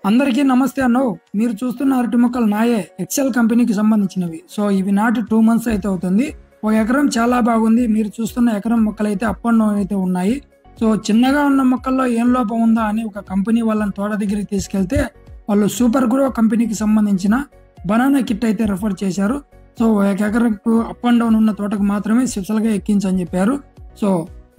అందరికీ నమస్తే అన్నో. మీరు చూస్తున్న అరటి మొక్కలు నాయే, ఎక్సెల్ కంపెనీకి సంబంధించినవి. సో ఇవి నాటి 2 months అయితే అవుతుంది. ఒక ఎకరం చాలా బాగుంది. మీరు చూస్తున్న ఎకరం మొక్కలు అయితే అప్ అండ్ డౌన్ అయితే ఉన్నాయి. సో చిన్నగా ఉన్న మొక్కల్లో ఏం లోపం ఉందా అని ఒక కంపెనీ వాళ్ళని తోట దగ్గరికి తీసుకెళ్తే వాళ్ళు సూపర్ గ్రో కంపెనీకి సంబంధించిన బనానా కిట్ అయితే రెఫర్ చేశారు. సో ఒక ఎకరకు అప్ అండ్ డౌన్ ఉన్న తోటకు మాత్రమే స్పెషల్గా ఎక్కించని చెప్పారు. సో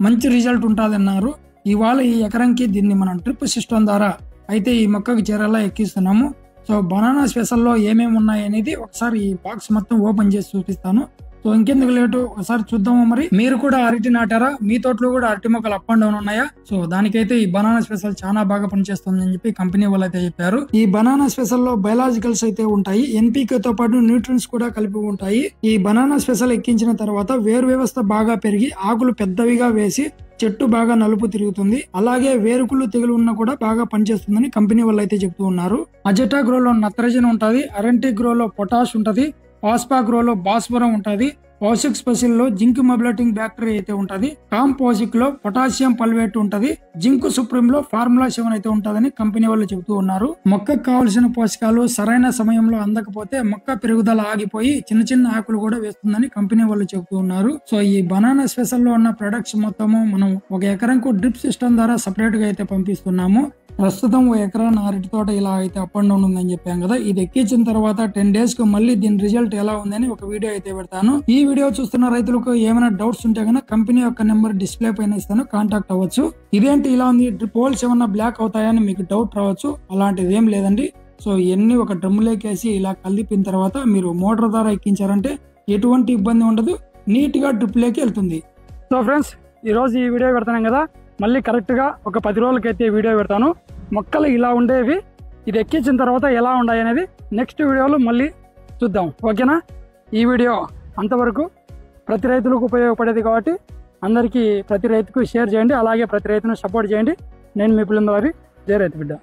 మంచి రిజల్ట్ ఉంటుంది అన్నారు. ఇవాళ ఈ ఎకరంకి దీన్ని మనం డ్రిప్ సిస్టమ్ ద్వారా అయితే ఈ మొక్కకు చేరేలా ఎక్కిస్తున్నాము. సో బనానా స్పెషల్లో ఏమేమి ఉన్నాయి అనేది ఒకసారి ఈ బాక్స్ మొత్తం ఓపెన్ చేసి చూపిస్తాను. సో ఇంకెందుకు లేటు, ఒకసారి చూద్దాము. మరి మీరు కూడా అరటి నాటారా? మీ తోటలో కూడా అరటి మొక్కలు అప్ అండ్ డౌన్ ఉన్నాయా? సో దానికైతే ఈ బనానా స్పెషల్ చాలా బాగా పనిచేస్తుంది అని చెప్పి కంపెనీ వాళ్ళు అయితే చెప్పారు. ఈ బనానా స్పెషల్ లో బయలాజికల్స్ అయితే ఉంటాయి, ఎన్పీకే తో పాటు న్యూట్రియన్స్ కూడా కలిపి ఉంటాయి. ఈ బనానా స్పెషల్ ఎక్కించిన తర్వాత వేరు వ్యవస్థ బాగా పెరిగి ఆకులు పెద్దవిగా వేసి చెట్టు బాగా నలుపు తిరుగుతుంది. అలాగే వేరుకుళ్ళు తెగులు ఉన్నా కూడా బాగా పనిచేస్తుందని కంపెనీ వాళ్ళు అయితే చెప్తూ ఉన్నారు. అజెటా గ్రోలో నత్రజని ఉంటది, అరెంటి గ్రోలో పొటాష్ ఉంటది, పాస్పా గ్రోలో భాస్వరం ఉంటది, పౌసిక్ స్పెషల్ లో జింక్ మొబిలటింగ్ బ్యాక్టీరియా అయితే ఉంటది, కాంపోజిక్ లో పొటాషియం పల్వేట్ ఉంటది, జింక్ సుప్రీం లో ఫార్ములా 7 అయితే ఉంటదని కంపెనీ వాళ్ళు చెబుతూ ఉన్నారు. మొక్కకు కావలసిన పోషకాలు సరైన సమయంలో అందకపోతే మొక్క పెరుగుదల ఆగిపోయి చిన్న చిన్న ఆకులు కూడా వేస్తుందని కంపెనీ వాళ్ళు చెబుతూ ఉన్నారు. సో ఈ బనానా స్పెషల్ లో ఉన్న ప్రొడక్ట్స్ మొత్తము మనం ఒక ఎకరంకు డ్రిప్ సిస్టమ్ ద్వారా సపరేట్ గా అయితే పంపిస్తున్నాము. ప్రస్తుతం ఓ ఎకరాన అరటి తోట ఇలా అయితే అప్ అండ్ డౌన్ ఉందని చెప్పాం కదా. ఇది ఎక్కించిన తర్వాత 10 days కు మళ్ళీ దీని రిజల్ట్ ఎలా ఉందని ఒక వీడియో అయితే పెడతాను. ఈ వీడియో చూస్తున్న రైతులకు ఏమైనా డౌట్స్ ఉంటే కనుక కంపెనీ యొక్క నెంబర్ డిస్ప్లే పైన ఇస్తాను, కాంటాక్ట్ అవ్వచ్చు. ఇదేంటి ఇలా ఉంది, డ్రిప్ హోల్స్ ఏమన్నా బ్లాక్ అవుతాయని మీకు డౌట్ రావచ్చు. అలాంటిది ఏం లేదండి. సో ఇవన్నీ ఒక డ్రమ్ములోకేసి ఇలా కలిపిన తర్వాత మీరు మోటార్ ద్వారా ఎక్కించారంటే ఎటువంటి ఇబ్బంది ఉండదు, నీట్ గా డ్రిప్ లోకి వెళ్తుంది. సో ఫ్రెండ్స్, ఈ రోజు ఈ వీడియో పెడతాను కదా, మళ్ళీ కరెక్ట్ గా ఒక 10 రోజులకైతే వీడియో పెడతాను. మొక్కలు ఇలా ఉండేవి, ఇది ఎక్కించిన తర్వాత ఎలా ఉన్నాయి అనేది నెక్స్ట్ వీడియోలో మళ్ళీ చూద్దాం, ఓకేనా? ఈ వీడియో అంతవరకు ప్రతి రైతులకు ఉపయోగపడేది కాబట్టి అందరికీ ప్రతి రైతుకు షేర్ చేయండి, అలాగే ప్రతి రైతును సపోర్ట్ చేయండి. నేను మీ పిల్లల వారి జయ రైతు బిడ్డ.